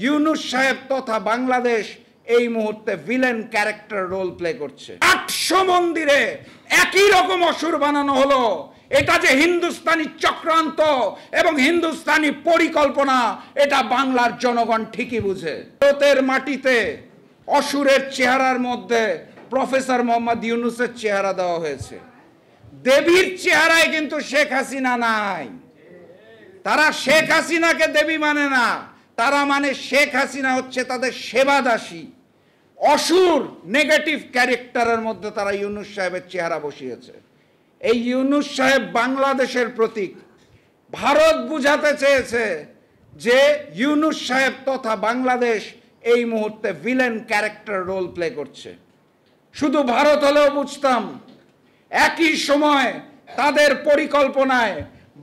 ইউনূস সাহেব তথা বাংলাদেশ এই মুহূর্তে ভিলেন ক্যারেক্টার রোল প্লে করছে। 800 মন্দিরে একই রকম অসুর বানানো হলো। এটা যে হিন্দুস্তানি চক্রান্ত এবং হিন্দুস্তানি পরিকল্পনা, এটা বাংলার জনগণ ঠিকই বুঝে। ভারতের মাটিতে অসুরের চেহারার মধ্যে প্রফেসর মোহাম্মদ ইউনূসের চেহারা দেওয়া হয়েছে। দেবীর চেহারায় কিন্তু শেখ হাসিনা নাই। তারা শেখ হাসিনাকে দেবী মানে না, তারা মানে শেখ হাসিনা হচ্ছে তাদের সেবাদাসী। অসুর নেগেটিভ ক্যারেক্টারের মধ্যে তারা ইউনূস সাহেবের চেহারা বসিয়েছে। এই ইউনূস সাহেব বাংলাদেশের প্রতীক। ভারত বুঝাতে চেয়েছে যে ইউনূস সাহেব তথা বাংলাদেশ এই মুহূর্তে ভিলেন ক্যারেক্টার রোল প্লে করছে। শুধু ভারত হলেও বুঝতাম। একই সময় তাদের পরিকল্পনায়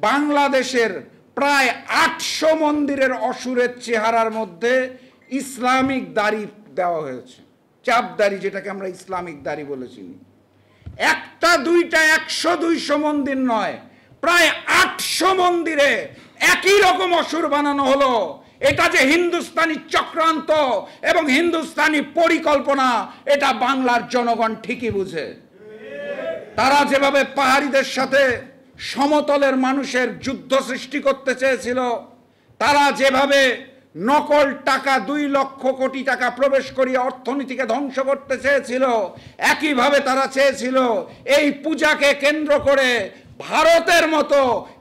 বাংলাদেশের প্রায় 800 মন্দিরের অসুরের চেহারার মধ্যে ইসলামিক দাড়ি দেওয়া হয়েছে, চাপ দাড়ি, যেটাকে আমরা ইসলামিক দাড়ি বলেছি। একটা দুইটা 100-200 মন্দির নয়, প্রায় 800 মন্দিরে একই রকম অসুর বানানো হলো। এটা যে হিন্দুস্তানি চক্রান্ত এবং হিন্দুস্তানি পরিকল্পনা, এটা বাংলার জনগণ ঠিকই বুঝে। তারা যেভাবে পাহাড়িদের সাথে সমতলের মানুষের যুদ্ধ সৃষ্টি করতে চেয়েছিল, তারা যেভাবে নকল টাকা 2 লক্ষ কোটি টাকা প্রবেশ করিয়ে অর্থনীতিকে ধ্বংস করতে চেয়েছিল, একইভাবে তারা চেয়েছিল এই পূজাকে কেন্দ্র করে ভারতের মতো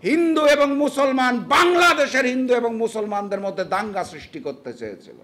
হিন্দু এবং মুসলমান, বাংলাদেশের হিন্দু এবং মুসলমানদের মধ্যে দাঙ্গা সৃষ্টি করতে চেয়েছিল।